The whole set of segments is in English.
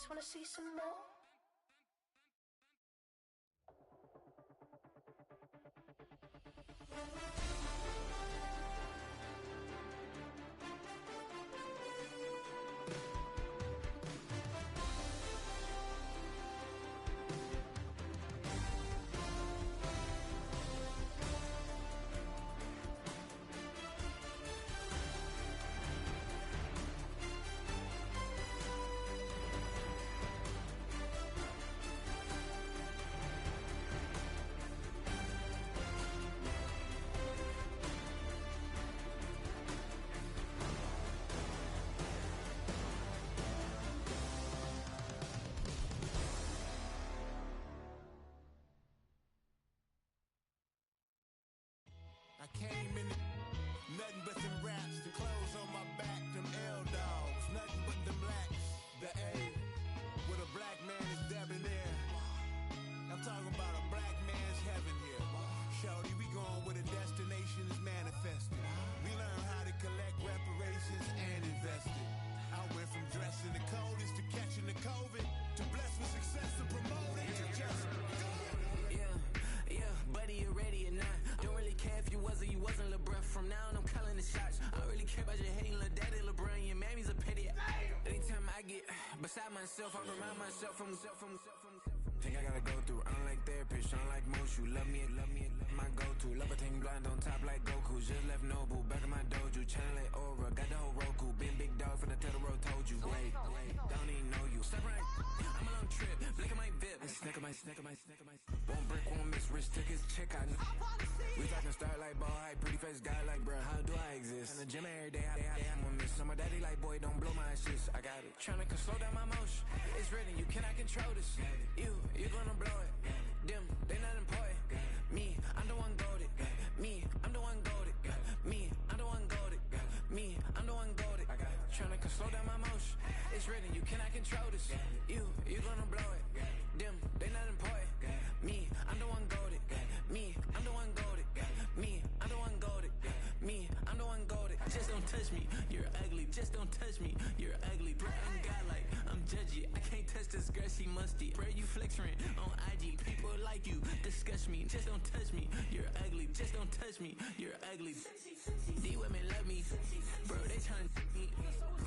just wanna see some more. I came in nothing but them raps, the clothes on my back, them L-dogs, nothing but them blacks, the A, with a black man is debonair. I'm talking about a black man's heaven here. Shorty, we going where the destination is manifested. We learn how to collect reparations and invest it. I went from dressing the coldest to catching the COVID, to blessed with success to promote it, to just go. Yeah, buddy, you ready or not? Don't really care if you was or you wasn't, lil' bruh. From now on, I'm calling the shots. I don't really care about your hating, lil' daddy, LeBron. Your mammy's a pity. Anytime I get beside myself, I remind myself from. Think I gotta go through. I don't like therapists, I don't like most. You love me, my go-to. Love a thing blind on top like Goku. Just left Noble, back in my dojo. Channel like Aura, got the whole Roku. Been big dog from the Tether Road, told you. Wait, don't even know you. Step right, I'm a long trip. Look at my VIP. Snack my. Won't break, won't miss. Rich took his check out. We talking start like ball hype, pretty face guy like bruh. How do I exist? In the gym every day, I'm gonna miss. So my daddy like, boy, don't blow my shit. I got it. Tryna slow down my motion. It's written, you cannot control this. You're gonna blow it. Them, they not important. Me, I'm the one goated. Me, I'm the one goated. Me, I'm the one goated. Me, I'm the one goated. Tryna slow down my motion. It's written, you cannot control this. You're gonna blow it. Them, they not important. Me, I'm the one goated. Me, I'm the one goated. Me, I'm the one goated. Me, I'm the one goated. Just don't touch me, you're ugly. Just don't touch me, you're ugly. Bro, I'm godlike, I'm judgy. I can't touch this girl, she musty. Bro, you flexing on IG. People like you disgust me. Just don't touch me, you're ugly. Just don't touch me, you're ugly. These women love me, bro, they tryna me.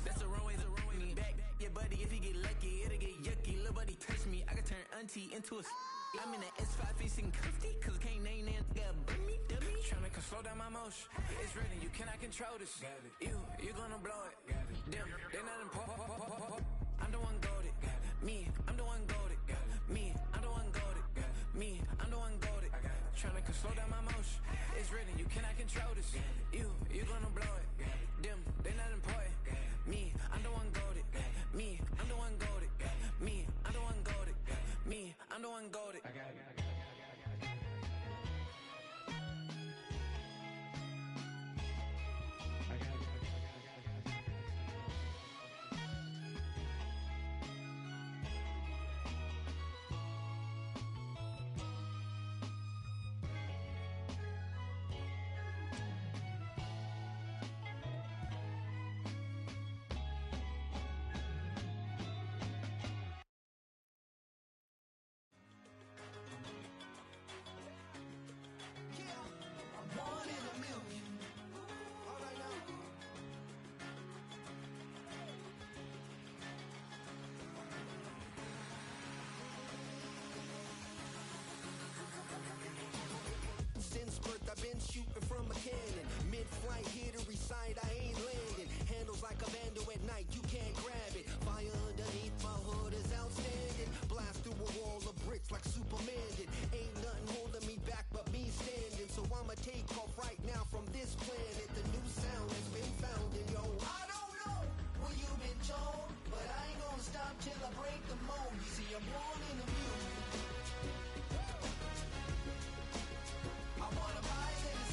That's the wrong way, me back. Yeah, buddy, if you get lucky, it'll get yucky. Little buddy touch me, I can turn auntie into a. I'm in the S5 facing cuffy, cause can't name that nigga dummy. Tryna slow down my motion. It's written, you cannot control this. You're gonna blow it. Them, they not important. I'm the one goated. Me, I'm the one goated. Me, I'm the one goated. Me, I'm the one goated. Tryna slow down my motion. It's written, you cannot control this. You're gonna blow it. Them, they not important. Me, I'm the one goated. Me, I'm the one goated. Me, I'm the one goated. Me, I'm the one goated. Since birth I've been shooting from a cannon. Mid-flight here to recite, I ain't landing. Handles like a vandal at night, you can't grab it. Fire underneath my hood is outstanding. Blast through a wall of bricks like Superman did. Ain't nothing holding me back but me standing. So I'ma take off right now from this planet. The new sound has been found in yo. I don't know what you've been told, but I ain't gonna stop till I break the mold. You see, I'm born in the music. I wanna rise and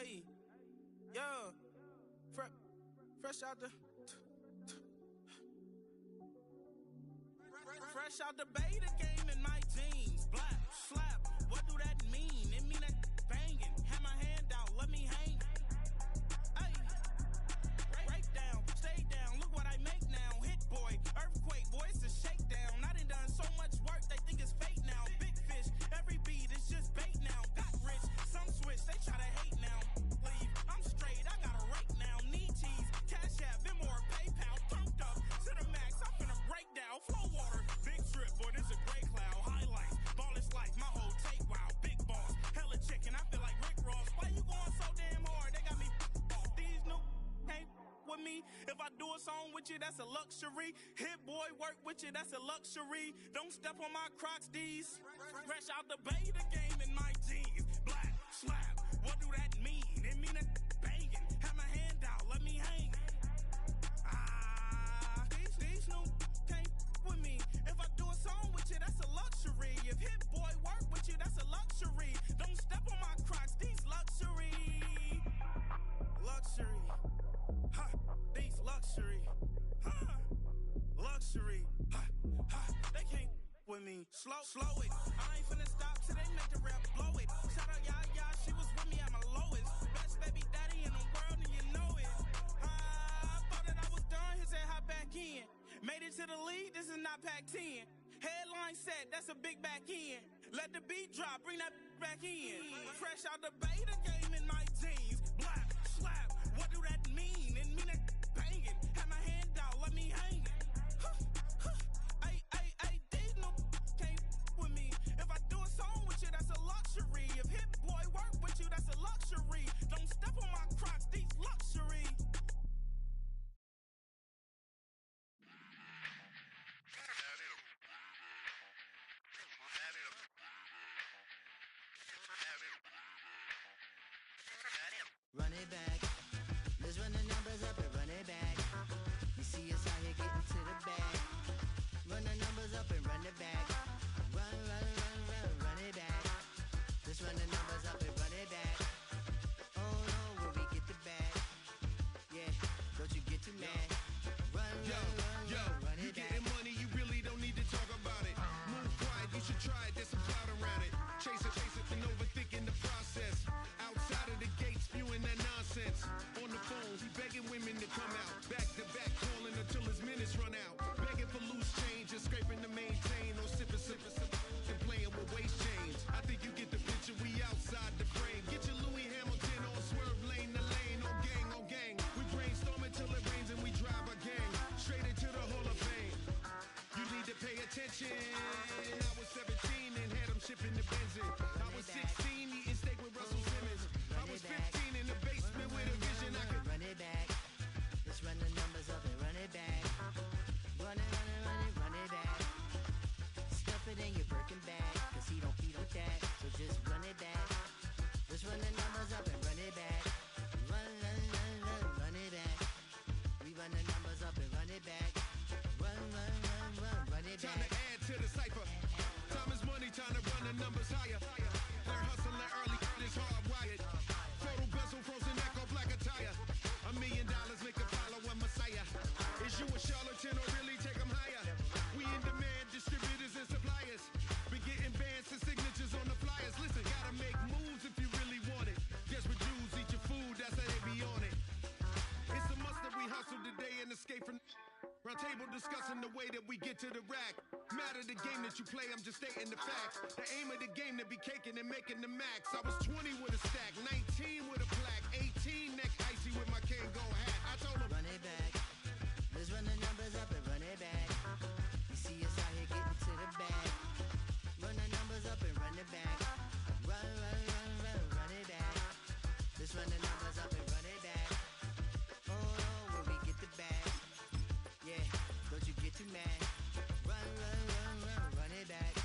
Hey, yo, fresh out the. Fresh out the beta game in my jeans. Black, slap, what do that mean? It mean that banging. Have my hand out, let me hang. Hey, break down, stay down, look what I make now. Hit boy, earthquake, boy, it's a shakedown. I done so much work, they think it's fake now. Big fish, every beat is just bait now. Got rich, some switch, they try to hate now. Leave, I'm straight, I got a rake now. Need cheese, cash app, Venmo or PayPal. Pumped up to the max, I'm finna break down. Flow water, big trip, boy, this a gray cloud. Highlights, ball is life, my whole take, wow. Big boss, hella chicken, I feel like Rick Ross. Why you going so damn hard? They got me off. These new can't with me. If I do a song with you, that's a luxury. Hit boy, work with you, that's a luxury. Don't step on my Crocs, these. Fresh out the beta game in my jeans. Black, slap, what do that mean? It mean a banging. Have my hand out, let me hang. These new can't with me. If I do a song with you, that's a luxury. If hit boy work with you, that's a luxury. Don't step on my Crocs, these luxury. Luxury. Ha, these luxury. Ha, luxury. Ha, ha, they can't with me. Slow it. I ain't finna stop till they make the rap blow it. Shout out Yaya, she was with me at my lowest. Best baby daddy in the world and you know it. I thought that I was done, he said hop back in. Made it to the lead, this is not Pac-10. Headline set, that's a big back end. Let the beat drop, bring that back in. Fresh out the beta game in my jeans. Black, slap, what do that mean? It mean that banging. Have my hand out, let me hang. Ay, these no can't with me. If I do a song with you, that's a luxury. If hit boy work with you, that's a luxury. Don't step on my Crocs, these luxury. Run it back. Let's run the numbers up and run it back. You see us out here getting to the bag. Run the numbers up and run it back. Run it back. Let's run the numbers up and run it back. Oh no, will we get the bag? Yeah, don't you get too mad. Run it you back. getting money, you really don't need to talk about it. Move quiet, you should try it, there's some clout around it. Chase it, and overthinking the process. Outside of the gates, spewing that nonsense. On the phone, he begging women to come out. Back to back, calling until his minutes run out. Begging for loose change and scraping to maintain. Or sipping, and playing with waist chains. I think you get the picture, we outside the frame. Get your Louis Hamilton on swerve lane to lane. On gang. We brainstorm until it rains and we drive a gang. Straight into the Hall of Fame. You need to pay attention. I was 17 and had them shipping the Benzin. I was 16 eating steak with Russell Simmons. I was 15 in the basement with a vision. I could run it back. Let's run the numbers up and run it back. Run it back. Stuff it in your Birkin bag, cause he don't feed with that. So just run it back. Let's run the numbers up and run it back. Run it back. We run the numbers up and run it back. Run it back. time to add to the cipher. Time is money, time to run the numbers higher. Learn hustling early, this hardwired. Photo bezel, frozen echo, black attire. $1 million make a follow a messiah. Is you a charlatan or really take them higher? We in demand, distributors and suppliers. Been getting bands and signatures on the flyers. Listen, gotta make moves if you really want it. Desperate Jews eat your food, that's how they be on it. It's a must that we hustle today and escape from. Round table discussing the way that we get to the rack. Matter the game that you play, I'm just stating the facts. The aim of the game to be caking and making the max. I was 20 with a stack, 19 with a plaque, 18 neck icy with my Kango hat. I told him, run it back. Let's run the numbers up and run it back. You see us out here getting to the bag. Run the numbers up and run it back. Run it back. Let's run the numbers up and run it back. Oh no, will we get the bag? Yeah, don't you get too mad. Run it back.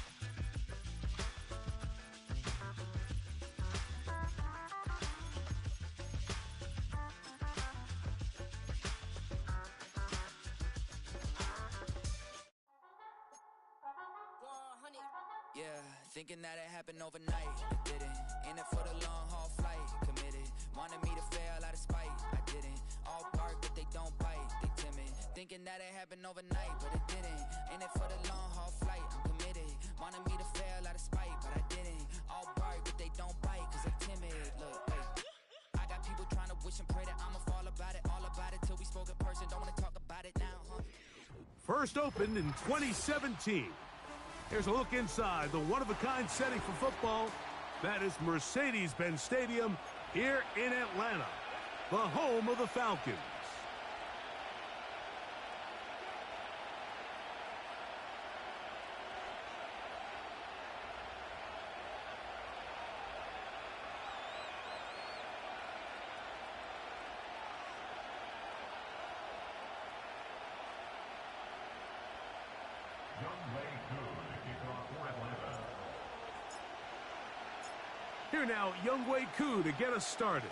Yeah, thinking that it happened overnight. It didn't. In it for the long haul flight. Committed. Wanted me to fail out of spite. I didn't. All bark, but they don't bite. They timid. Thinking that it happened overnight, but it didn't. In it for the long haul flight. I'm committed. Wanted me to fail out of spite, but I didn't. All bark, but they don't bite, cause they're timid. Look, hey. I got people trying to wish and pray that I'ma fall about it. All about it till we spoke in person. Don't wanna talk about it now, huh? First opened in 2017. Here's a look inside the one-of-a-kind setting for football. That is Mercedes-Benz Stadium here in Atlanta, the home of the Falcons. Here now, Younghoe Koo to get us started.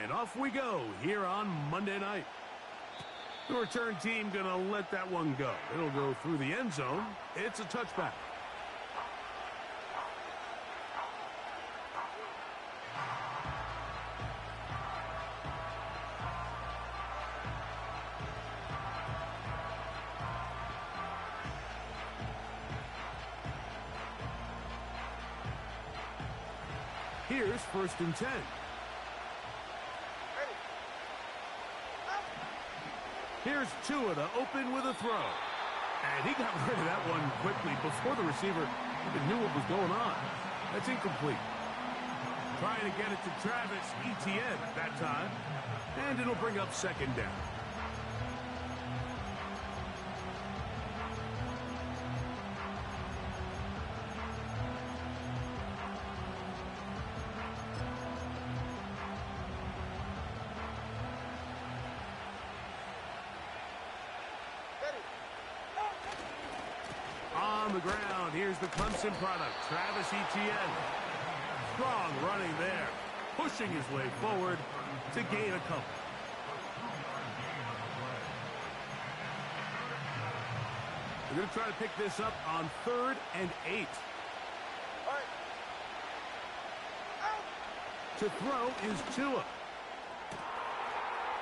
And off we go here on Monday night. The return team going to let that one go. It'll go through the end zone. It's a touchback. Here's 1st and 10. Here's Tua to open with a throw. And he got rid of that one quickly before the receiver even knew what was going on. That's incomplete. Trying to get it to Travis Etienne that time. And it'll bring up 2nd down. On the ground, here's the Clemson product, Travis Etienne. Strong running there, pushing his way forward to gain a couple. We're going to try to pick this up on 3rd and 8. To throw is Tua.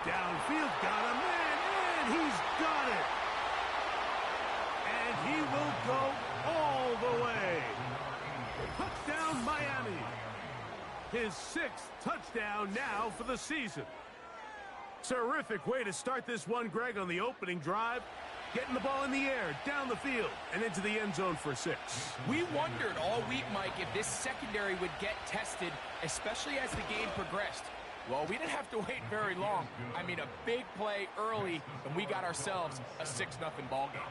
Downfield, got a man, and he's got it. And he will go all the way. Touchdown, Miami. His 6th touchdown now for the season. Terrific way to start this one, Greg, on the opening drive. Getting the ball in the air, down the field, and into the end zone for 6. We wondered all week, Mike, if this secondary would get tested, especially as the game progressed. Well, we didn't have to wait very long. I mean, a big play early, and we got ourselves a 6-0 ball game.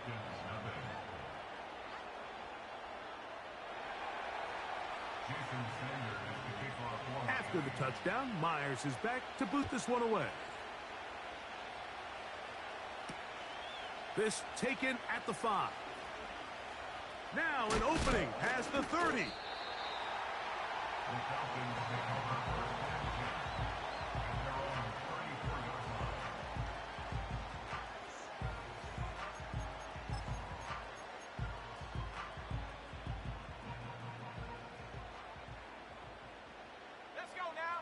After the touchdown, Myers is back to boot this one away. This taken at the 5. Now an opening past the 30. Let's go now.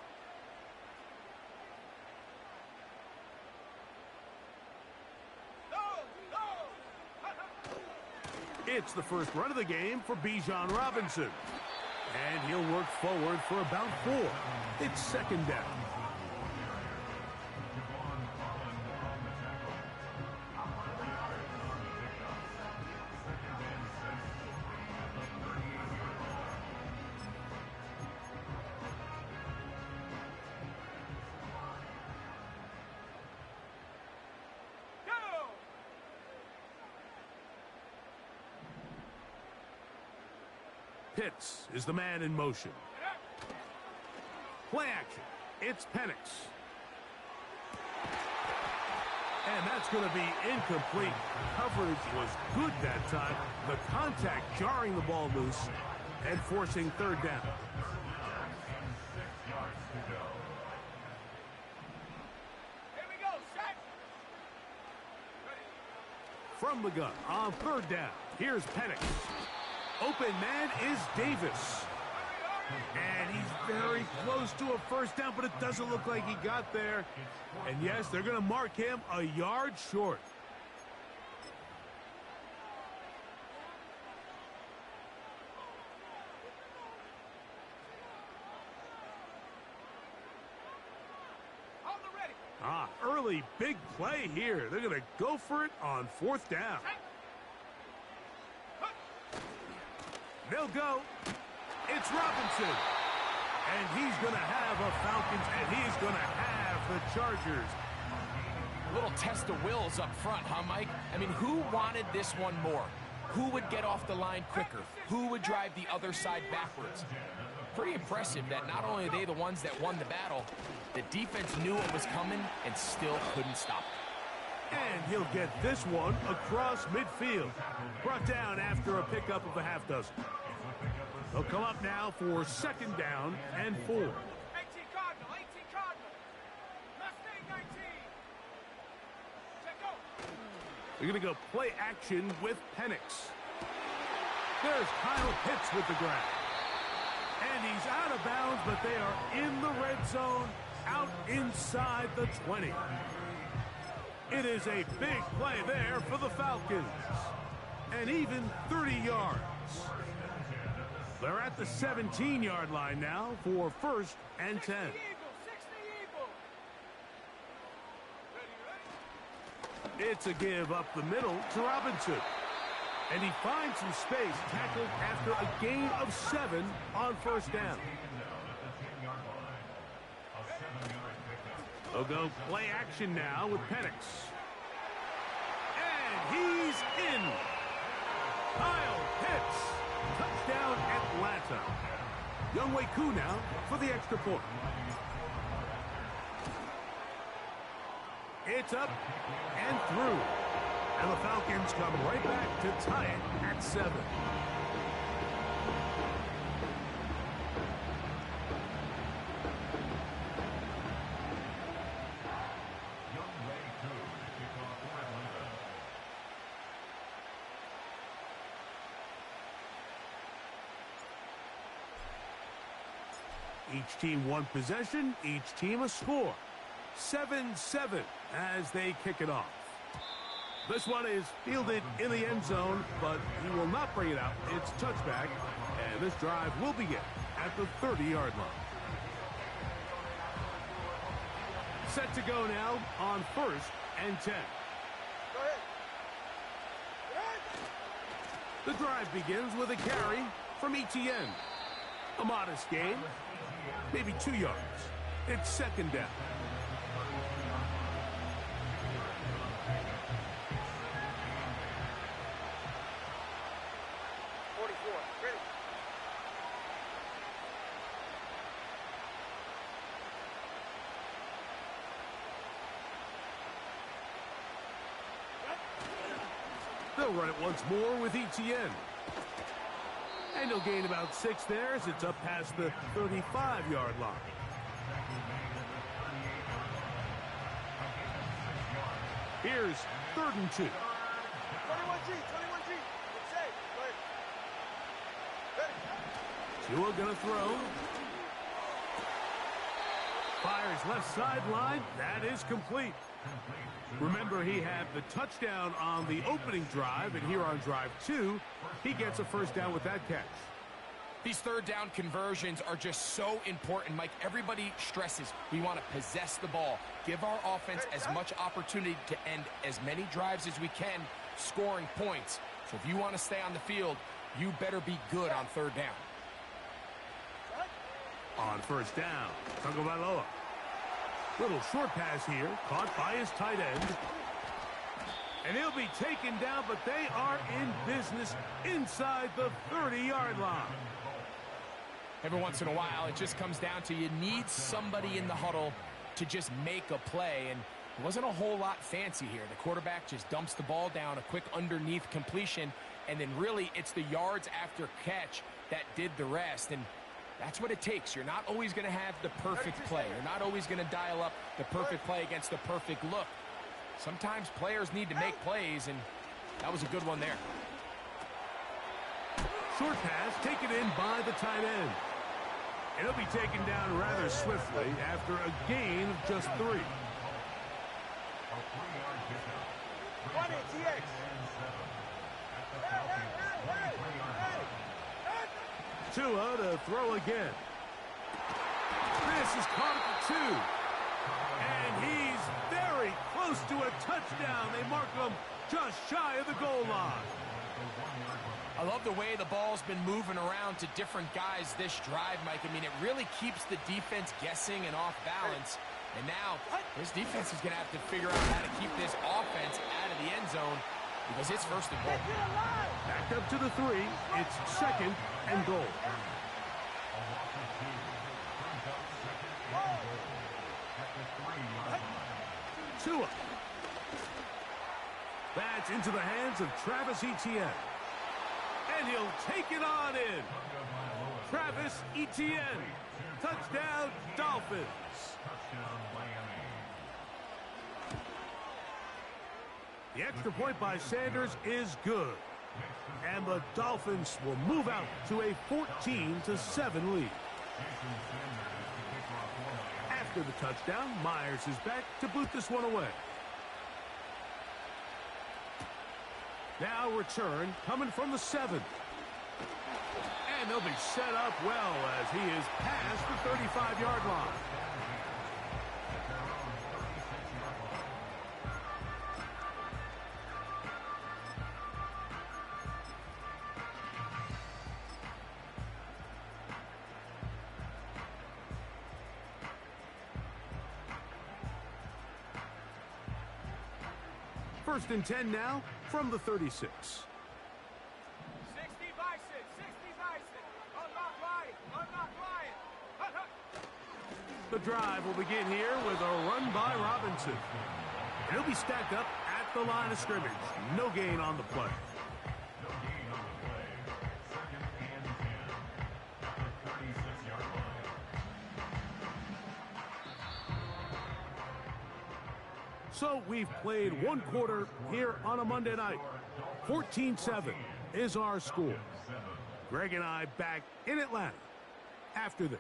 It's the first run of the game for Bijan Robinson. And he'll work forward for about 4. It's 2nd down. Pitts is the man in motion. Play action. It's Penix. And that's going to be incomplete. Coverage was good that time. The contact jarring the ball loose and forcing 3rd down. Here we go, set. From the gun on 3rd down. Here's Penix. Open open man is Davis. And he's very close to a first down, but it doesn't look like he got there. And yes, they're going to mark him a yard short. Early big play here. They're going to go for it on 4th down. They'll go. It's Robinson. And he's going to have a Falcons, and he's going to have the Chargers. A little test of wills up front, huh, Mike? I mean, who wanted this one more? Who would get off the line quicker? Who would drive the other side backwards? Pretty impressive that not only are they the ones that won the battle, the defense knew what was coming and still couldn't stop it. And he'll get this one across midfield. Brought down after a pickup of a half dozen. They'll come up now for 2nd down and 4. 18 Cardinal, 18 Cardinal. Mustang 19. Check go. They're going to go play action with Penix. There's Kyle Pitts with the grab. And he's out of bounds, but they are in the red zone, out inside the 20. It is a big play there for the Falcons. And even 30 yards. They're at the 17-yard line now for 1st and 10. It's a give up the middle to Robinson. And he finds some space, tackled after a gain of 7 on 1st down. They'll go play action now with Penix. And he's in. Kyle Pitts. Touchdown Atlanta. Younghoe Koo now for the extra point. It's up and through. And the Falcons come right back to tie it at 7. Each team one possession, each team a score. 7-7 as they kick it off. This one is fielded in the end zone, but he will not bring it out. It's touchback, and this drive will begin at the 30-yard line. Set to go now on 1st and 10. Go ahead. The drive begins with a carry from Etienne. A modest gain, maybe 2 yards. It's 2nd down. They'll run it once more with Etienne. And he'll gain about 6 there as it's up past the 35-yard line. Here's 3rd and 2. 21G, 21G. Good save. Go ahead. Tua gonna throw. Fires left sideline. That is complete. Remember, he had the touchdown on the opening drive, and here on drive 2, he gets a 1st down with that catch. These 3rd down conversions are just so important, Mike. Everybody stresses we want to possess the ball, give our offense as much opportunity to end as many drives as we can, scoring points. So if you want to stay on the field, you better be good on 3rd down. On 1st down, Tagovailoa. Little short pass here, caught by his tight end. And he'll be taken down, but they are in business inside the 30-yard line. Every once in a while, it just comes down to you need somebody in the huddle to just make a play, and it wasn't a whole lot fancy here. The quarterback just dumps the ball down, a quick underneath completion, and then really it's the yards after catch that did the rest, and that's what it takes. You're not always going to have the perfect play. You're not always going to dial up the perfect play against the perfect look. Sometimes players need to make plays, and that was a good one there. Short pass taken in by the tight end. It'll be taken down rather swiftly after a gain of just 3. Tua to throw again. This is caught at the 2. And he's very close to a touchdown. They mark him just shy of the goal line. I love the way the ball's been moving around to different guys this drive, Mike. I mean, it really keeps the defense guessing and off balance. And now, this defense is going to have to figure out how to keep this offense out of the end zone because it's first and goal. Back up to the 3. It's 2nd and goal. Tua. That's into the hands of Travis Etienne. And he'll take it on in. Travis Etienne. Touchdown, Dolphins. The extra point by Sanders is good. And the Dolphins will move out to a 14-7 lead. After the touchdown, Myers is back to boot this one away. Now return coming from the 7. And they'll be set up well as he is past the 35-yard line. First and 10 now from the 36. 60 by 6, 60 by 6. Unlock Ryan, unlock Ryan. The drive will begin here with a run by Robinson. He'll be stacked up at the line of scrimmage. No gain on the play. So we've played one quarter here on a Monday night. 14-7 is our score. Greg and I back in Atlanta after this.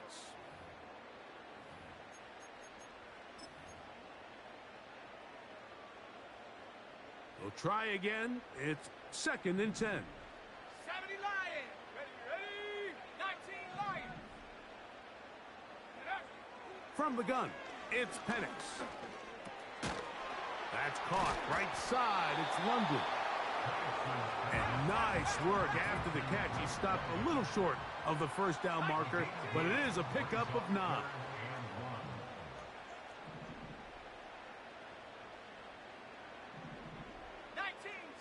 We'll try again. It's 2nd and 10. 70 Lions. Ready. 19 Lions. From the gun, it's Penix. That's caught right side. It's London. And nice work after the catch. He stopped a little short of the first down marker, but it is a pickup of 9. 19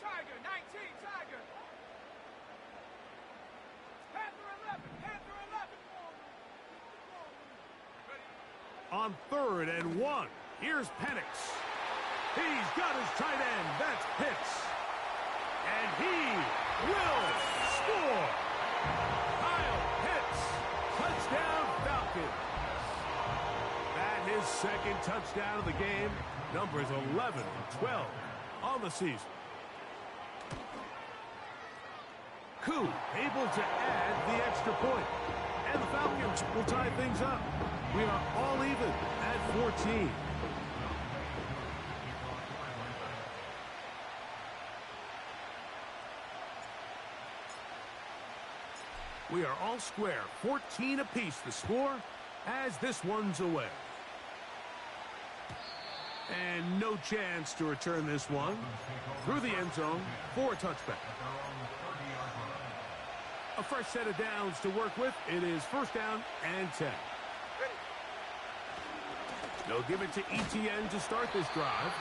Tiger, 19 Tiger. Panther 11, Panther 11. On 3rd and 1, here's Penix. He's got his tight end. That's Pitts. And he will score. Kyle Pitts. Touchdown Falcons. That his 2nd touchdown of the game. Numbers 11 and 12 on the season. Koo able to add the extra point. And the Falcons will tie things up. We are all even at 14. We are all square, 14 apiece the score as this one's away. And no chance to return this one through the end zone for a touchback. A fresh set of downs to work with. It is 1st down and 10. They'll give it to Etienne to start this drive.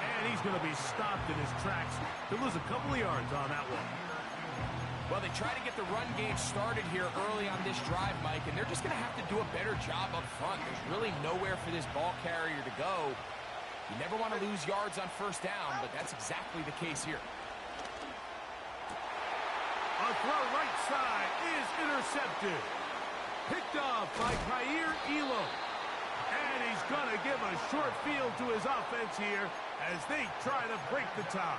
And he's going to be stopped in his tracks to lose a couple of yards on that one. Well, they try to get the run game started here early on this drive, Mike, and they're just going to have to do a better job up front. There's really nowhere for this ball carrier to go. You never want to lose yards on 1st down, but that's exactly the case here. A throw right side is intercepted. Picked off by Kaiir Elam. And he's going to give a short field to his offense here as they try to break the tie.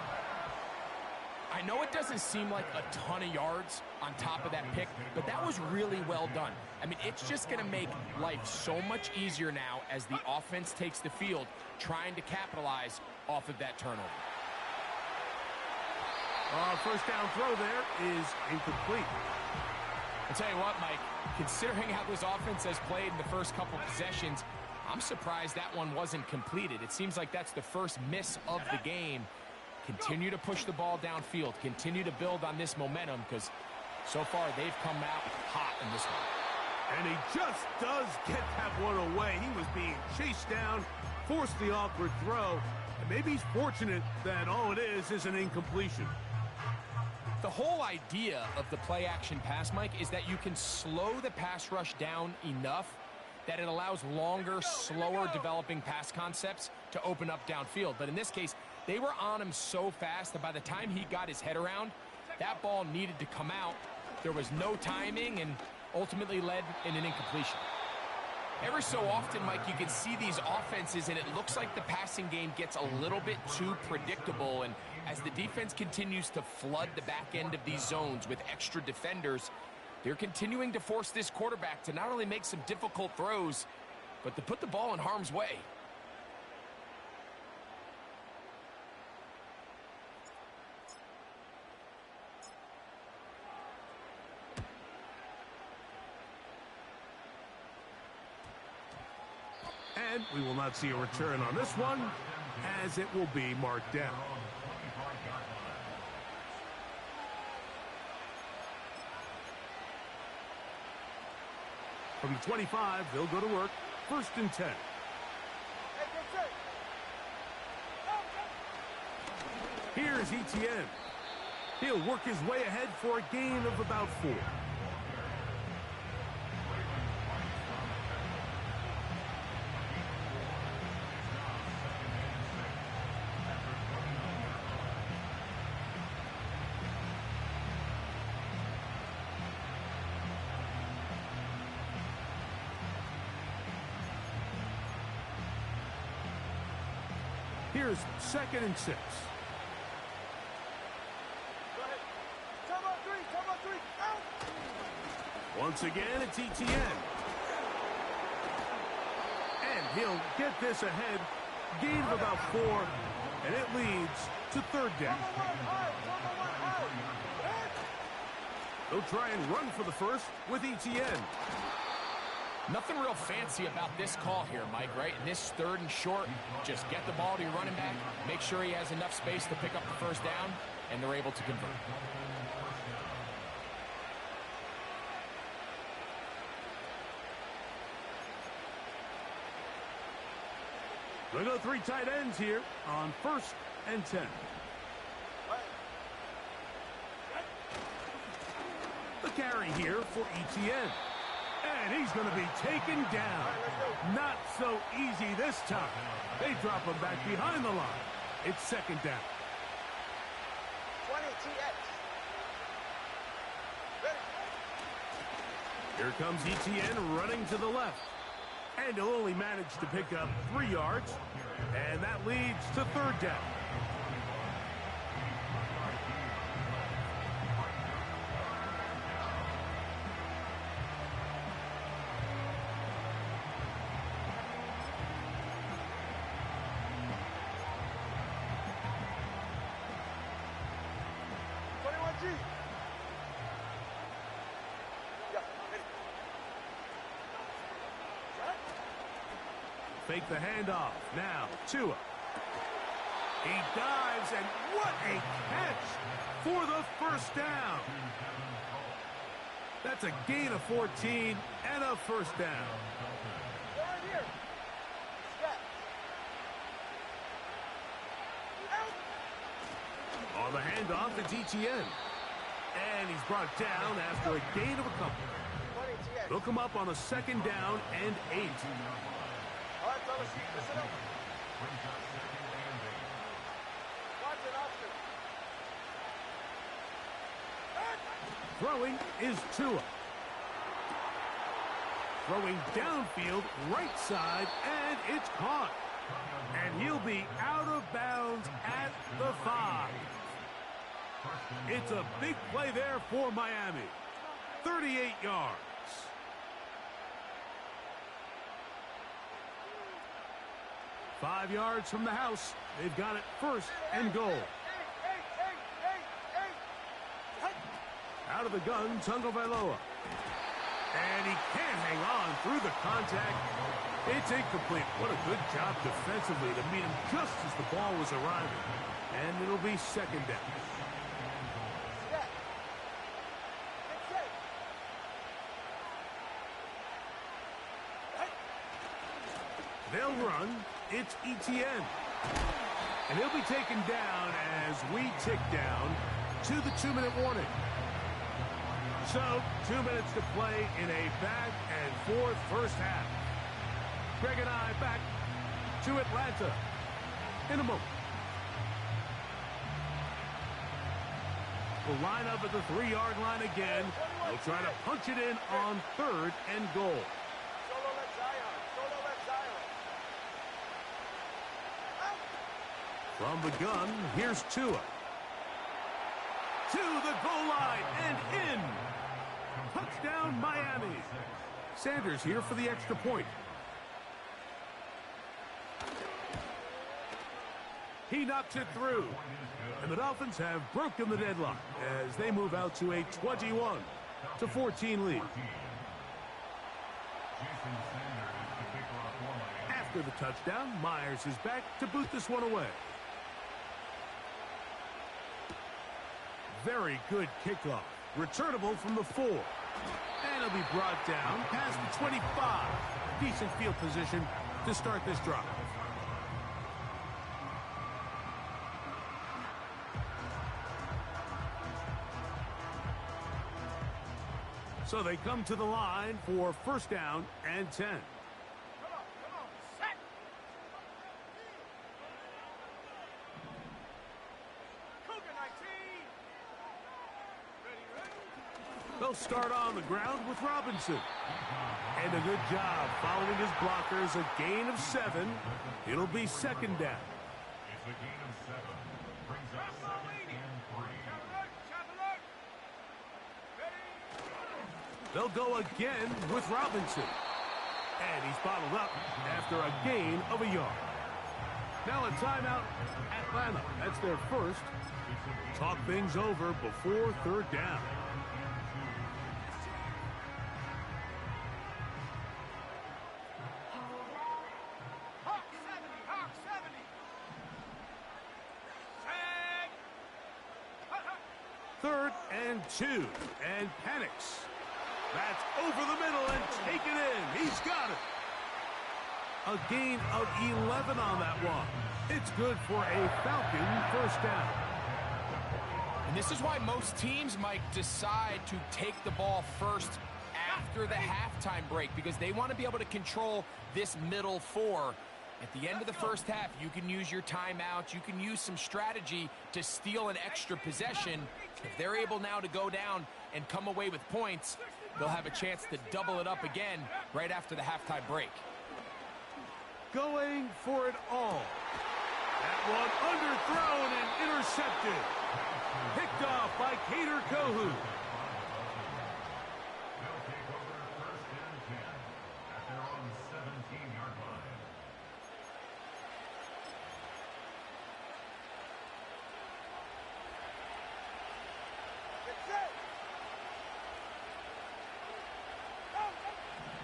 I know it doesn't seem like a ton of yards on top of that pick, but that was really well done. I mean, it's just going to make life so much easier now as the offense takes the field, trying to capitalize off of that turnover. First down throw there is incomplete. I'll tell you what, Mike, considering how this offense has played in the first couple possessions, I'm surprised that one wasn't completed. It seems like that's the first miss of the game. Continue to push the ball downfield. Continue to build on this momentum because so far they've come out hot in this one. And he just does get that one away. He was being chased down, forced the awkward throw, and maybe he's fortunate that all it is an incompletion. The whole idea of the play-action pass, Mike, is that you can slow the pass rush down enough that it allows longer, slower developing pass concepts to open up downfield. But in this case, they were on him so fast that by the time he got his head around, that ball needed to come out. There was no timing and ultimately led in an incompletion. Every so often, Mike, you can see these offenses, and it looks like the passing game gets a little bit too predictable. And as the defense continues to flood the back end of these zones with extra defenders, they're continuing to force this quarterback to not only make some difficult throws, but to put the ball in harm's way. And we will not see a return on this one, as it will be marked down. From the 25, they'll go to work. 1st and 10. Here's Etienne. He'll work his way ahead for a gain of about 4. Here's 2nd and 6. Once again, it's Etienne. And he'll get this ahead. Gain of about 4, and it leads to 3rd down. They'll try and run for the first with Etienne. Nothing real fancy about this call here, Mike, right? In this 3rd and short, just get the ball to your running back, make sure he has enough space to pick up the first down, and they're able to convert. They'll go 3 tight ends here on 1st and 10. The carry here for Etienne. And he's going to be taken down. Not so easy this time. They drop him back behind the line. It's 2nd down. 20 TX. Here comes Etienne running to the left. And he'll only manage to pick up 3 yards. And that leads to 3rd down. Fake the handoff. Now, Tua. He dives, and what a catch for the first down. That's a gain of 14 and a first down. On the handoff, it's Etienne. And he's brought down after a gain of a couple. They'll come up on a 2nd down and 8. Throwing is Tua. Throwing downfield, right side, and it's caught. And he'll be out of bounds at the 5. It's a big play there for Miami. 38 yards. Five yards from the house. They've got it first and goal. Out of the gun, Tagovailoa. And he can't hang on through the contact. It's incomplete. What a good job defensively to meet him just as the ball was arriving. And it'll be second down. They'll run. It's ETN. And he'll be taken down as we tick down to the 2-minute warning. So, 2 minutes to play in a back-and-forth first half. Greg and I back to Atlanta in a moment. We'll line up at the 3-yard line again. They'll try to punch it in on third and goal. From the gun, here's Tua. To the goal line and in. Touchdown, Miami. Sanders here for the extra point. He knocks it through. And the Dolphins have broken the deadlock as they move out to a 21-14 lead. After the touchdown, Myers is back to boot this one away. Very good kickoff. Returnable from the 4. And it'll be brought down past the 25. Decent field position to start this drive. So they come to the line for first down and 10. They'll start on the ground with Robinson. And a good job following his blockers. A gain of 7. It'll be second down. It's a gain of 7. Brings up 2nd and 3. They'll go again with Robinson. And he's bottled up after a gain of a yard. Now a timeout, Atlanta. That's their first. Talk things over before third down. Third and 2, and panics. That's over the middle and taken in. He's got it. A gain of 11 on that one. It's good for a Falcon first down. And this is why most teams might decide to take the ball first after the halftime break, because they want to be able to control this middle 4. At the end of the first half, you can use your timeout. You can use some strategy to steal an extra possession. If they're able now to go down and come away with points, they'll have a chance to double it up again right after the halftime break. Going for it all. That one underthrown and intercepted. Picked off by Cater Kohu. They'll take over first and 10 at their own 17-yard line.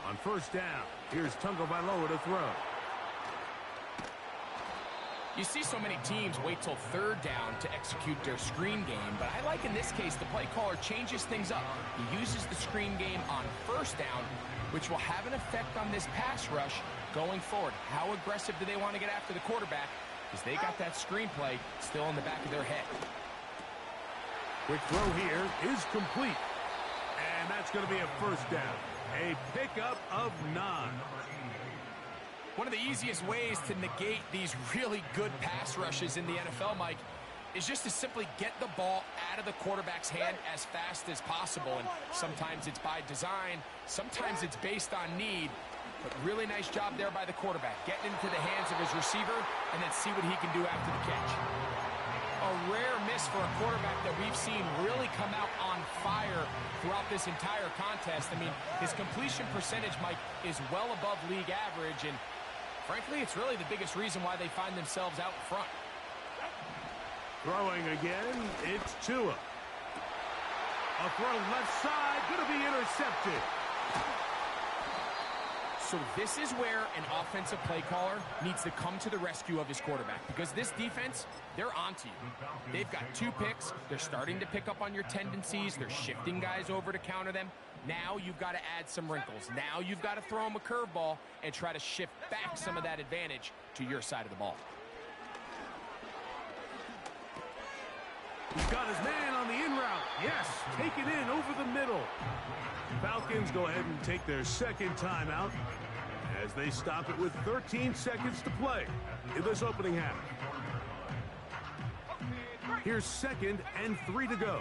On first down, here's Tagovailoa to throw. You see so many teams wait till third down to execute their screen game, but I like in this case the play caller changes things up. He uses the screen game on first down, which will have an effect on this pass rush going forward. How aggressive do they want to get after the quarterback? Because they got that screenplay still in the back of their head. Quick throw here is complete. And that's going to be a first down. A pickup of 9. One of the easiest ways to negate these really good pass rushes in the NFL, Mike, is just to simply get the ball out of the quarterback's hand as fast as possible. And sometimes it's by design, sometimes it's based on need. But really nice job there by the quarterback, getting into the hands of his receiver and then see what he can do after the catch. a rare miss for a quarterback that we've seen really come out on fire throughout this entire contest. I mean, his completion percentage, Mike, is well above league average, and frankly, it's really the biggest reason why they find themselves out front. Throwing again, it's Tua. A throw left side, going to be intercepted. So this is where an offensive play caller needs to come to the rescue of his quarterback, because this defense, they're onto you. They've got 2 picks. They're starting to pick up on your tendencies. They're shifting guys over to counter them. Now you've got to add some wrinkles. Now you've got to throw them a curveball and try to shift back some of that advantage to your side of the ball. He's got his man on the in route. Yes, take it in over the middle. Falcons go ahead and take their second timeout as they stop it with 13 seconds to play in this opening half. Here's 2nd and 3 to go.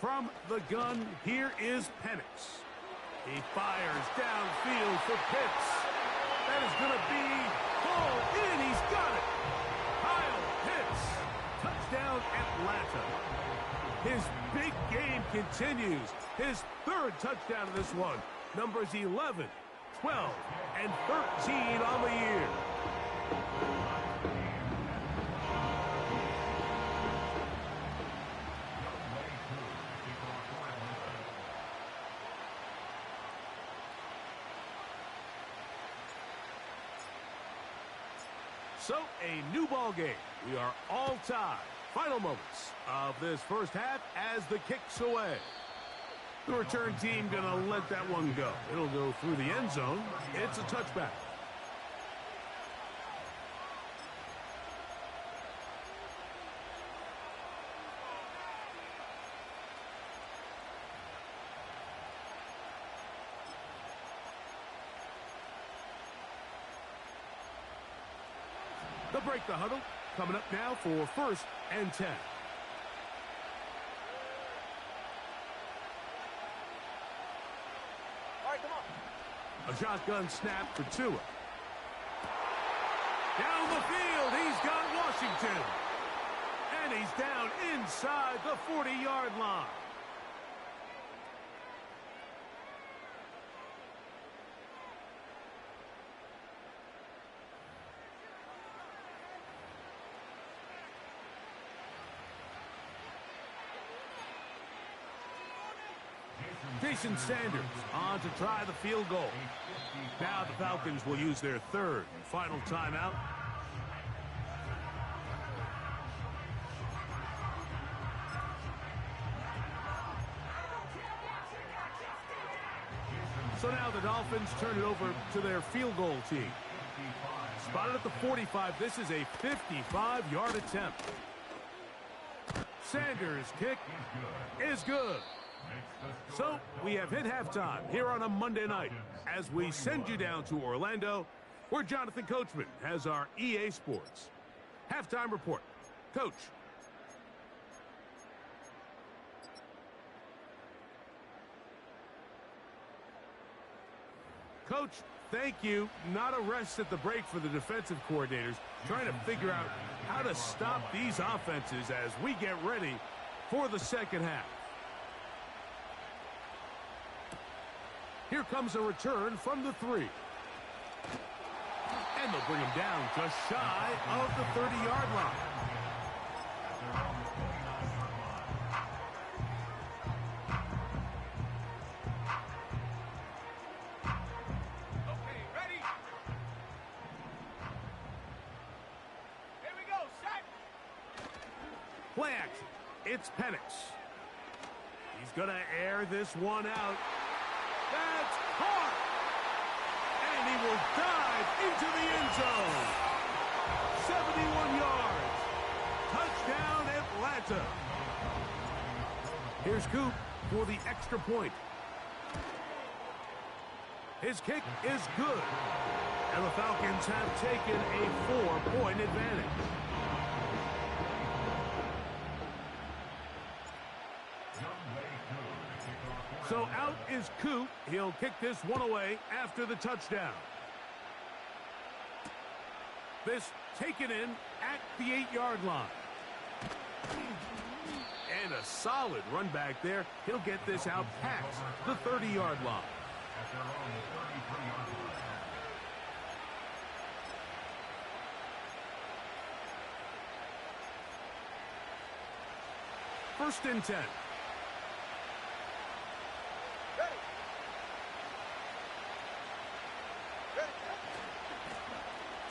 From the gun, here is Penix. He fires downfield for Pitts. That is going to be pulled in. He's got it. Kyle Pitts. Touchdown, Atlanta. His big game continues. His 3rd touchdown of this one. Numbers 11, 12, and 13 on the year. So, a new ball game. We are all tied. Final moments of this first half as the kick's away. The return team going to let that one go. It'll go through the end zone. It's a touchback. They'll break the huddle. Coming up now for 1st and 10. All right, come on. A shotgun snap for Tua. Down the field, he's got Washington. And he's down inside the 40-yard line. Jason Sanders on to try the field goal. Now the Falcons will use their 3rd and final timeout. So now the Dolphins turn it over to their field goal team. Spotted at the 45. This is a 55-yard attempt. Sanders' kick is good. So we have hit halftime here on a Monday night as we send you down to Orlando, where Jonathan Coachman has our EA Sports halftime report. Coach. Coach, thank you. Not a rest at the break for the defensive coordinators, trying to figure out how to stop these offenses as we get ready for the second half. Here comes a return from the 3. And they'll bring him down just shy of the 30-yard line. Okay, ready? Here we go, set. Play action. It's Penix. He's going to air this one out. That's caught! And he will dive into the end zone. 71 yards. Touchdown, Atlanta. Here's Coop for the extra point. His kick is good. And the Falcons have taken a 4-point advantage. is Coop. He'll kick this one away after the touchdown. This taken in at the 8-yard line. And a solid run back there. He'll get this out past the 30-yard line. At their own 33-yard line. First and 10.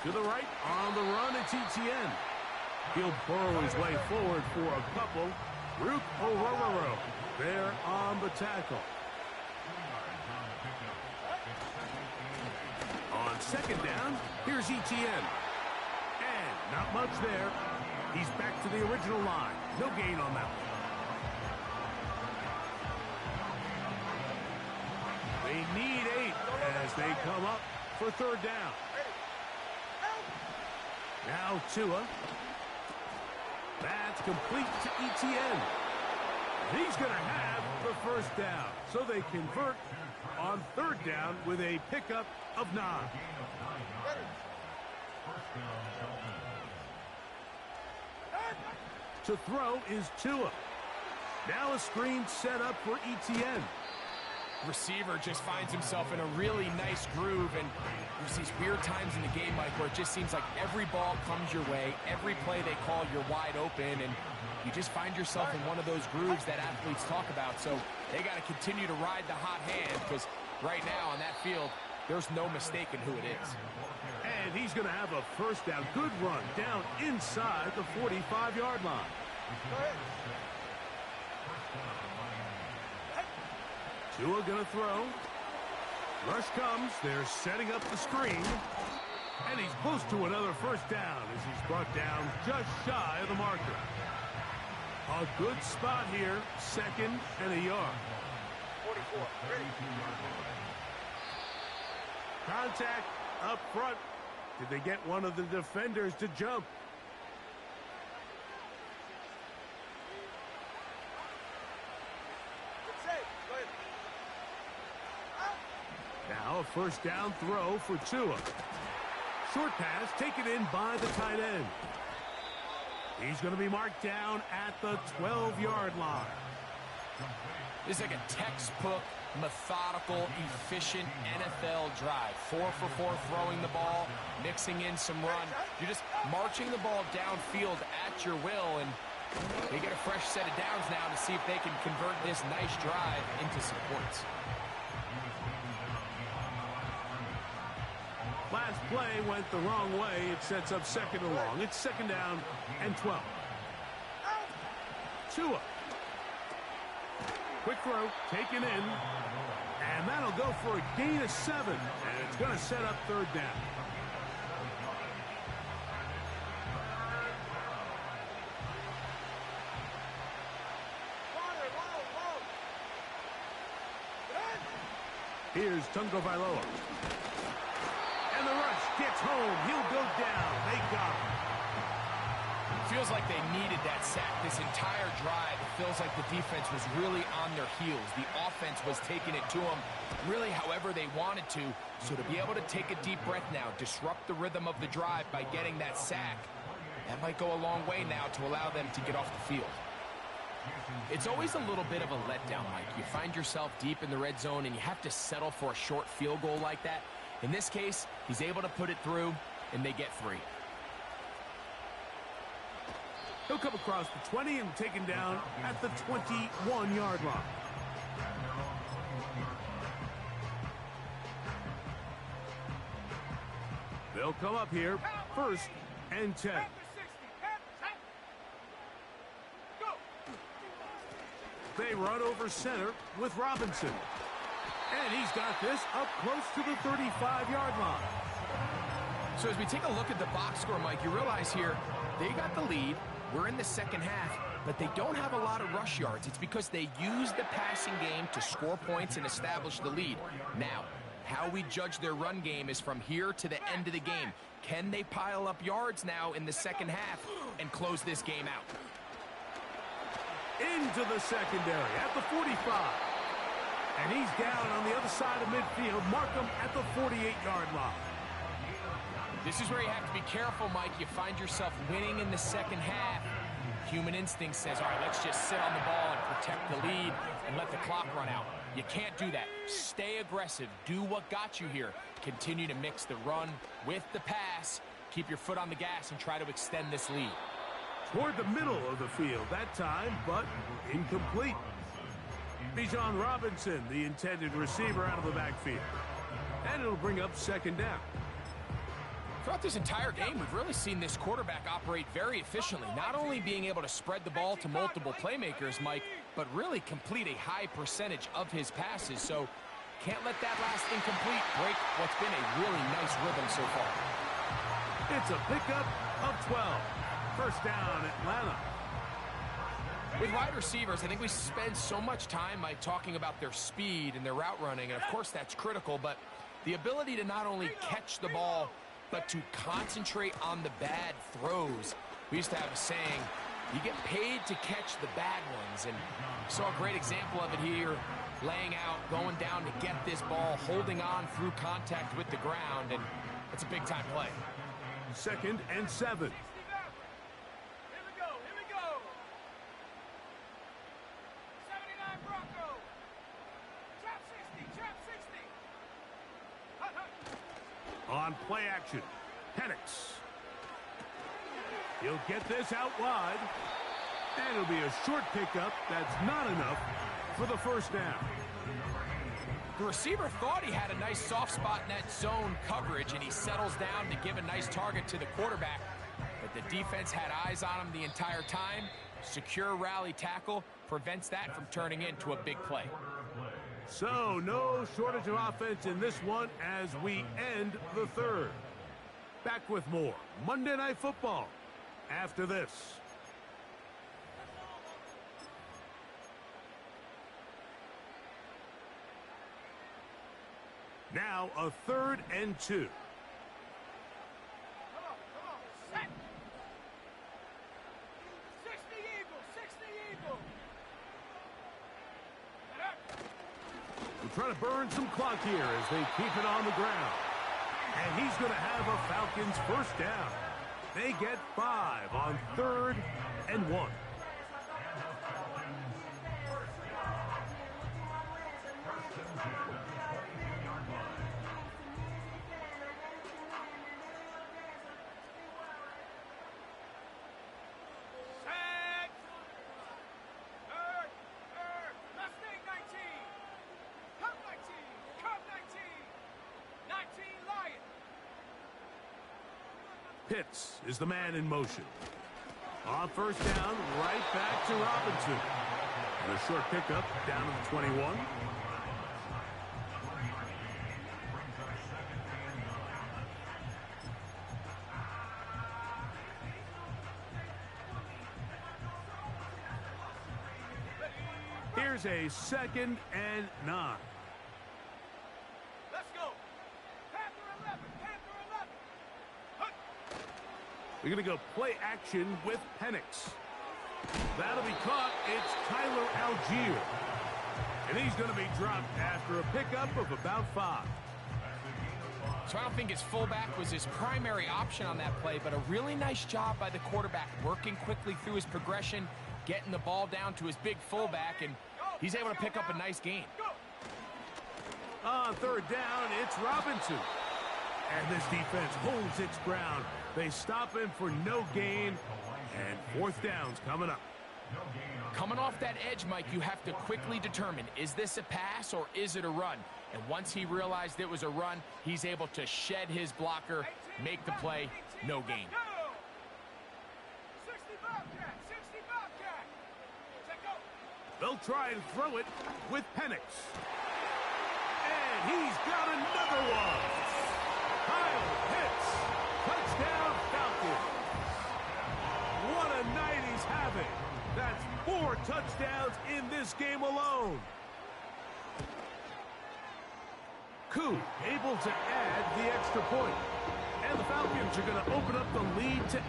To the right, on the run, it's ETN. He'll burrow his way forward for a couple. Rook Orororo there on the tackle. On second down, here's ETN. And not much there. He's back to the original line. No gain on that one. They need 8 as they come up for third down. Now Tua. That's complete to ETN. He's going to have the first down. So they convert on third down with a pickup of 9. To throw is Tua. Now a screen set up for ETN. Receiver just finds himself in a really nice groove, and there's these weird times in the game, Mike, where it just seems like every ball comes your way, every play they call, you're wide open, and you just find yourself in one of those grooves that athletes talk about. So they got to continue to ride the hot hand, because right now on that field, there's no mistaking who it is. And he's going to have a first down. Good run down inside the 45-yard line. Tua going to throw. Rush comes. They're setting up the screen. And he's close to another first down as he's brought down just shy of the marker. A good spot here. Second and a yard. 44. Ready. Contact up front. Did they get one of the defenders to jump? Now a first down throw for Tua. Short pass taken in by the tight end. He's going to be marked down at the 12-yard line. This is like a textbook, methodical, efficient NFL drive. 4 for 4 throwing the ball, mixing in some run. You're just marching the ball downfield at your will, and they get a fresh set of downs now to see if they can convert this nice drive into some points. Last play went the wrong way. It sets up second and long. It's second down and 12. Tua. Quick throw, taken in. And that'll go for a gain of 7. And it's going to set up third down. Here's Tungo Vailoa. And the rush gets home. He'll go down. They got him. Feels like they needed that sack this entire drive. It feels like the defense was really on their heels. The offense was taking it to them really however they wanted to. So to be able to take a deep breath now, disrupt the rhythm of the drive by getting that sack, that might go a long way now to allow them to get off the field. It's always a little bit of a letdown, Mike. You find yourself deep in the red zone and you have to settle for a short field goal like that. In this case, he's able to put it through, and they get 3. He'll come across the 20 and taken down at the 21-yard line. They'll come up here, first and 10. They run over center with Robinson. And he's got this up close to the 35-yard line. So as we take a look at the box score, Mike, you realize here they got the lead. We're in the second half, but they don't have a lot of rush yards. It's because they use the passing game to score points and establish the lead. Now, how we judge their run game is from here to the end of the game. Can they pile up yards now in the second half and close this game out? Into the secondary at the 45. And he's down on the other side of midfield. Mark him at the 48-yard line. This is where you have to be careful, Mike. You find yourself winning in the second half. Human instinct says, all right, let's just sit on the ball and protect the lead and let the clock run out. You can't do that. Stay aggressive. Do what got you here. Continue to mix the run with the pass. Keep your foot on the gas and try to extend this lead. Toward the middle of the field that time, but incomplete. Bijan Robinson, the intended receiver, out of the backfield. And it'll bring up second down. Throughout this entire game, we've really seen this quarterback operate very efficiently, not only being able to spread the ball to multiple playmakers, Mike, but really complete a high percentage of his passes. So can't let that last incomplete break what's been a really nice rhythm so far. It's a pickup of 12. First down, Atlanta. With wide receivers, I think we spend so much time, Mike, talking about their speed and their route running, and of course that's critical, but the ability to not only catch the ball, but to concentrate on the bad throws. We used to have a saying, you get paid to catch the bad ones, and saw a great example of it here, laying out, going down to get this ball, holding on through contact with the ground, and it's a big-time play. 2nd and 7. Here we go, here we go. 79 Bronco. Trap 60, trap 60. Hut, hut. On play action, Penix. He'll get this out wide. And it'll be a short pickup. That's not enough for the first down. The receiver thought he had a nice soft spot in that zone coverage, and he settles down to give a nice target to the quarterback. But the defense had eyes on him the entire time. Secure rally tackle prevents that from turning into a big play. So, no shortage of offense in this one as we end the third. Back with more Monday Night Football after this. Now a 3rd and 2. Come on, set. 60 Eagle, 60 Eagle. Get up. We're trying to burn some clock here as they keep it on the ground. And he's going to have a Falcons first down. They get 5 on 3rd and 1. Set. Third. Mustang 19. Come 19. Come 19. 19 Lion. Pitts is the man in motion. On first down, right back to Robinson. And a short pickup down to the 21. Here's a 2nd and 9. Let's go. Panther 11. Panther 11. Hut. We're going to go play action with Penix. That'll be caught. It's Tyler Algier. And he's going to be dropped after a pickup of about 5. So I don't think his fullback was his primary option on that play, but a really nice job by the quarterback working quickly through his progression, getting the ball down to his big fullback, and he's able to pick up a nice gain. On 3rd down, it's Robinson. And this defense holds its ground. They stop him for no gain, and 4th down's coming up. Coming off that edge, Mike, you have to quickly determine, is this a pass or is it a run? And once he realized it was a run, he's able to shed his blocker, make the play, no gain. 60 Bobcat. 60 Bobcat. Check go. They'll try and throw it with Penix. And he's got another one. Kyle Pitts. Touchdown Falcons. What a night he's having. That's 4 touchdowns in this game alone. Koo able to add the extra point. And the Falcons are going to open up the lead to 8.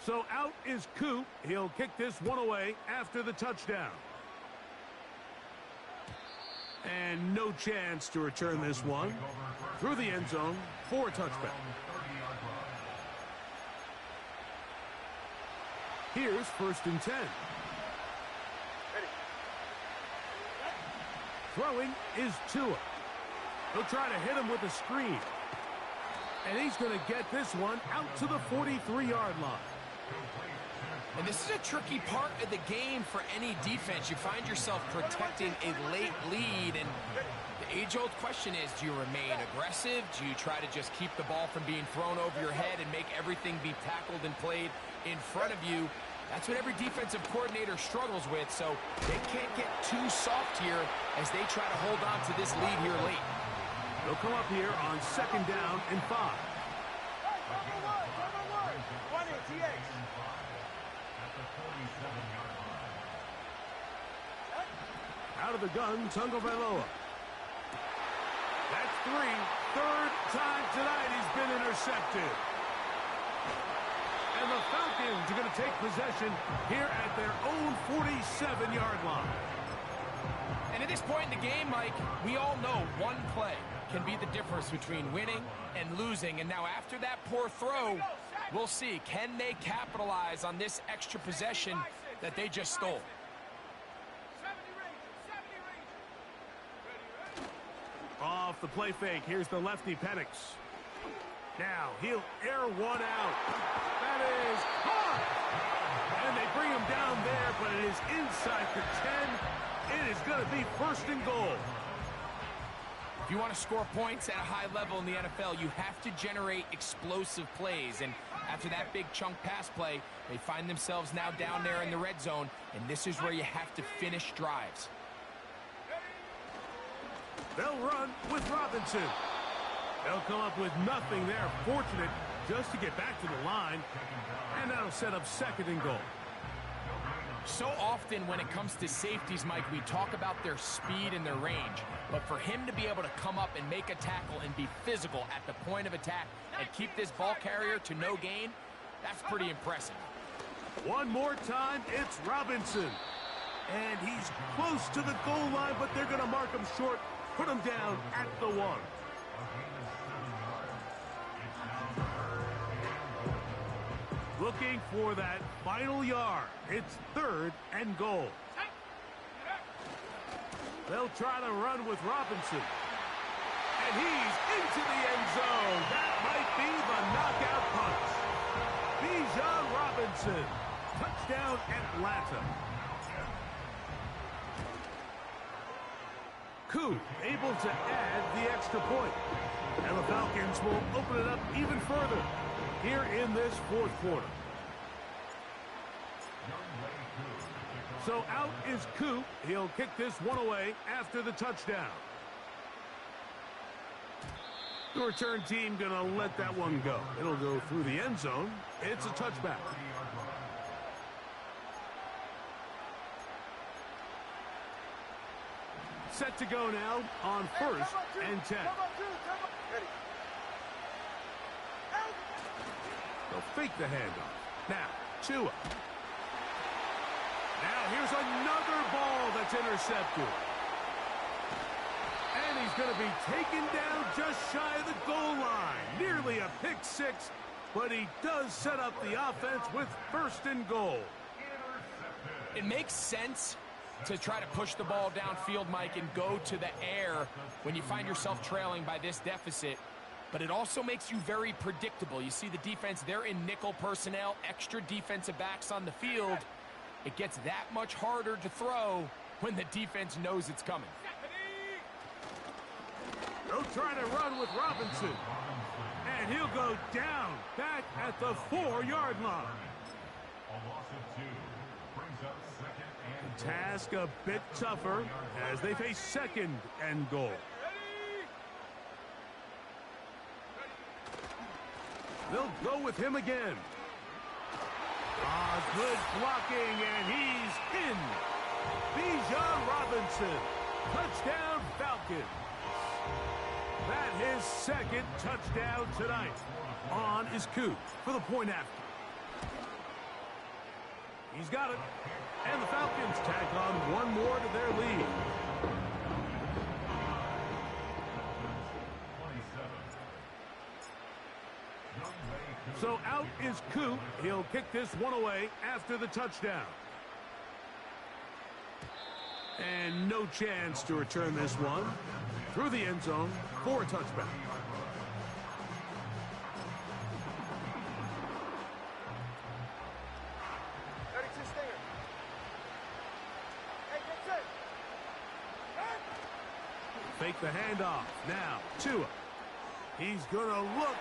So out is Coop. He'll kick this one away after the touchdown. And no chance to return this one through the end zone for a touchback. Here's 1st and 10. Throwing is Tua. He'll try to hit him with a screen. And he's going to get this one out to the 43-yard line. And this is a tricky part of the game for any defense. You find yourself protecting a late lead, and the age-old question is, do you remain aggressive? Do you try to just keep the ball from being thrown over your head and make everything be tackled and played in front of you? That's what every defensive coordinator struggles with, so they can't get too soft here as they try to hold on to this lead here late. They'll come up here on 2nd down and 5. Out of the gun, Tagovailoa. That's 3. 3rd time tonight he's been intercepted. And the Falcons are going to take possession here at their own 47-yard line. And at this point in the game, Mike, we all know one play can be the difference between winning and losing. And now after that poor throw, we'll see, can they capitalize on this extra possession that they just stole? Off the play fake, here's the lefty Penix. Now he'll air one out. That is hot! And they bring him down there, but it is inside the 10. It is going to be 1st and goal. If you want to score points at a high level in the NFL, you have to generate explosive plays. And after that big chunk pass play, they find themselves now down there in the red zone, and this is where you have to finish drives. They'll run with Robinson. They'll come up with nothing there. Fortunate just to get back to the line. And that'll set up 2nd and goal. So often when it comes to safeties, Mike, we talk about their speed and their range. But for him to be able to come up and make a tackle and be physical at the point of attack and keep this ball carrier to no gain, that's pretty impressive. One more time, it's Robinson. And he's close to the goal line, but they're going to mark him short. Put him down at the 1. Looking for that final yard. It's 3rd and goal. They'll try to run with Robinson. And he's into the end zone. That might be the knockout punch. Bijan Robinson. Touchdown, Atlanta. Coop able to add the extra point. And the Falcons will open it up even further here in this 4th quarter. So out is Coop. He'll kick this one away after the touchdown. The return team going to let that one go. It'll go through the end zone. It's a touchback. Set to go now on 1st and 10. They'll fake the handoff. Now, Tua. Now here's another ball that's intercepted. And he's going to be taken down just shy of the goal line. Nearly a pick 6, but he does set up the offense with 1st and goal. It makes sense to try to push the ball downfield, Mike, and go to the air when you find yourself trailing by this deficit. But it also makes you very predictable. You see the defense, they're in nickel personnel, extra defensive backs on the field. It gets that much harder to throw when the defense knows it's coming. They'll try to run with Robinson. And he'll go down back at the 4-yard line. A loss of 2 brings up 2nd and The task a bit tougher as they face 2nd and goal. They'll go with him again. Good blocking, and he's in. Bijan Robinson. Touchdown, Falcons. That his 2nd touchdown tonight. On is Coop for the point after. He's got it. And the Falcons tack on one more to their lead. 27. So out is Coop. He'll kick this one away after the touchdown. And no chance to return this one through the end zone for a touchback. Fake the handoff. Now, Tua. He's going to look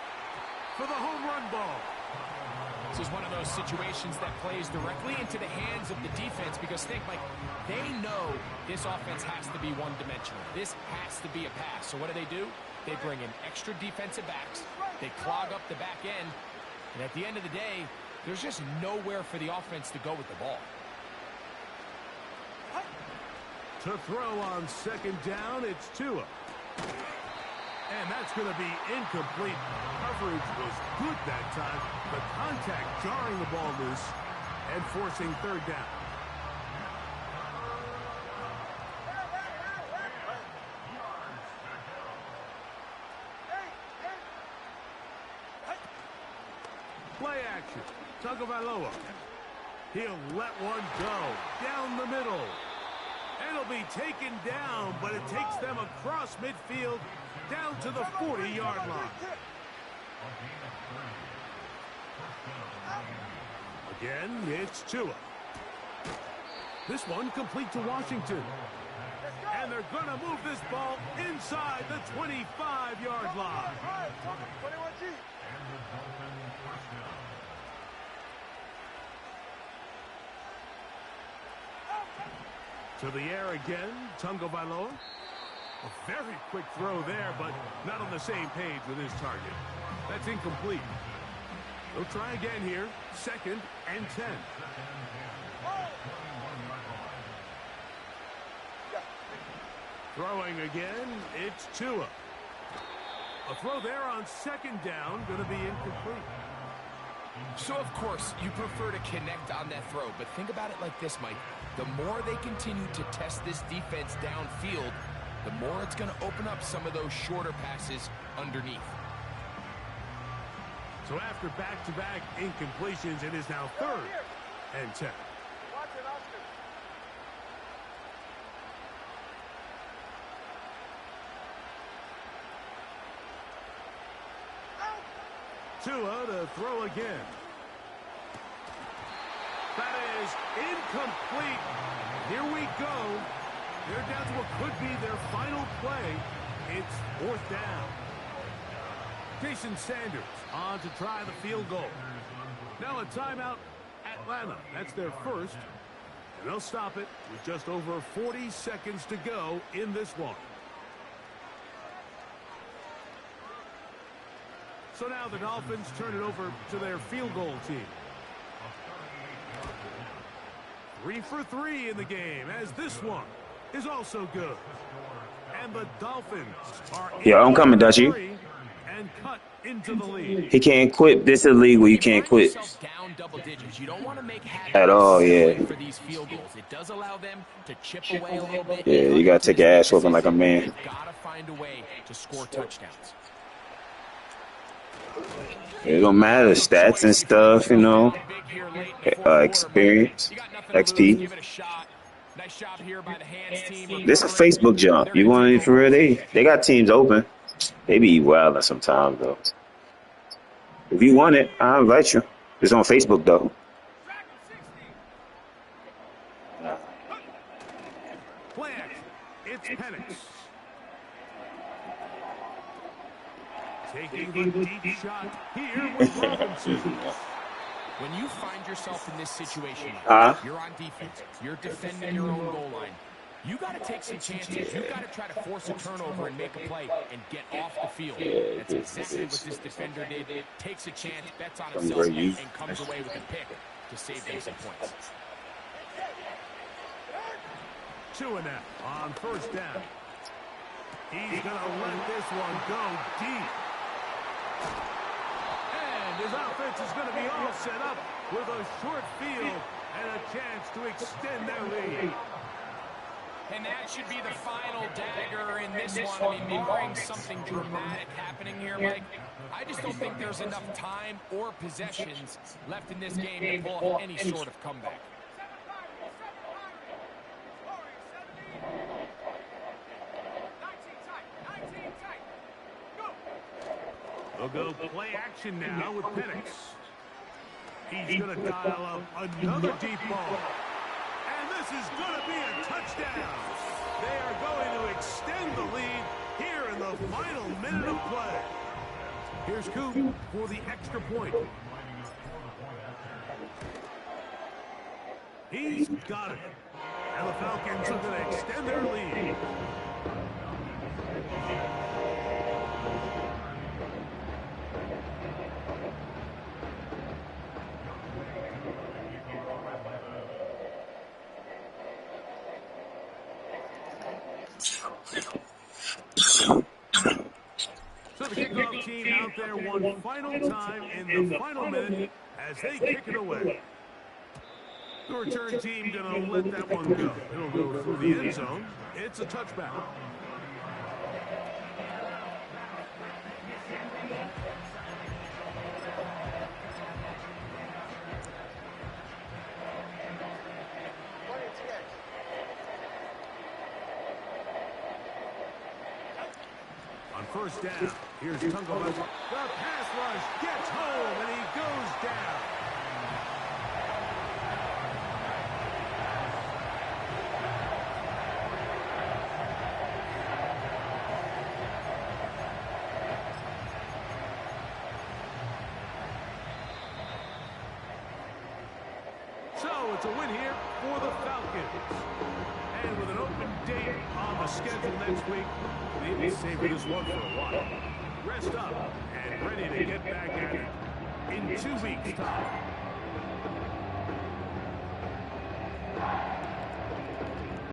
for the home run ball. This is one of those situations that plays directly into the hands of the defense because think, like, they know this offense has to be one-dimensional. This has to be a pass. So what do? They bring in extra defensive backs. They clog up the back end. And at the end of the day, there's just nowhere for the offense to go with the ball. To throw on second down, it's Tua. And that's going to be incomplete. Coverage was good that time, but contact jarring the ball loose and forcing third down. Play action. Tagovailoa. He'll let one go down the middle. It'll be taken down, but it takes them across midfield down to the 40-yard line. Again, it's Tua. This one complete to Washington. And they're going to move this ball inside the 25-yard line. To the air again, Tagovailoa. A very quick throw there, but not on the same page with his target. That's incomplete. They'll try again here. 2nd and 10. Throwing again, it's Tua. A throw there on 2nd down, going to be incomplete. So, of course, you prefer to connect on that throw, but think about it like this, Mike. The more they continue to test this defense downfield, the more it's going to open up some of those shorter passes underneath. So after back-to-back incompletions, it is now 3rd and 10. Tua to throw again. That is incomplete. Here we go. They're down to what could be their final play. It's 4th down. Jason Sanders on to try the field goal. Now a timeout, Atlanta. That's their first. And they'll stop it with just over 40 seconds to go in this one. So now the Dolphins turn it over to their field goal team. 3 for 3 in the game, as this one is also good. And the Dolphins are I'm coming, Dutchie. And cut into the lead. He can't quit. This is illegal. You can't quit. Down double digits. You don't want to make At all, yeah. for these field goals. It does allow them to chip away a little bit. Yeah, you got to take your ass whooping like a man. You've got to find a way to score touchdowns. It don't matter, stats and stuff, you know, experience, XP. This is a Facebook jump. You want it for real? They got teams open. They be wilding sometimes, though. If you want it, I'll invite you. It's on Facebook, though. Play action. It's Penix. Taking the deep shot here with Robinson. When you find yourself in this situation, you're on defense, you're defending your own goal line, you got to take some chances. You got to try to force a turnover and make a play and get off the field. That's exactly what this defender did. Takes a chance, bets on himself, and comes away with a pick to save them some points. Tua now on 1st down. He's going to let this one go deep. And his offense is going to be all set up with a short field And a chance to extend their lead. And that should be the final dagger in this one. I mean, barring something dramatic happening here, Mike, I just don't think there's enough time or possessions left in this game to pull off any sort of comeback. They'll go play action now with Penix. He's going to dial up another deep ball. And this is going to be a touchdown. They are going to extend the lead here in the final minute of play. Here's Coop for the extra point. He's got it. And the Falcons are going to extend their lead. So the kickoff team out there one final time in the final minute as they kick it away. The return team going to let that one go. It'll go through the end zone. It's a touchback. On first down, here's Tungalus. The pass rush gets home, and he goes down. So it's a win here for the Falcons. And with an open date on the schedule next week, they will savor this one for a while. Rest up and ready to get back at it in 2 weeks' time.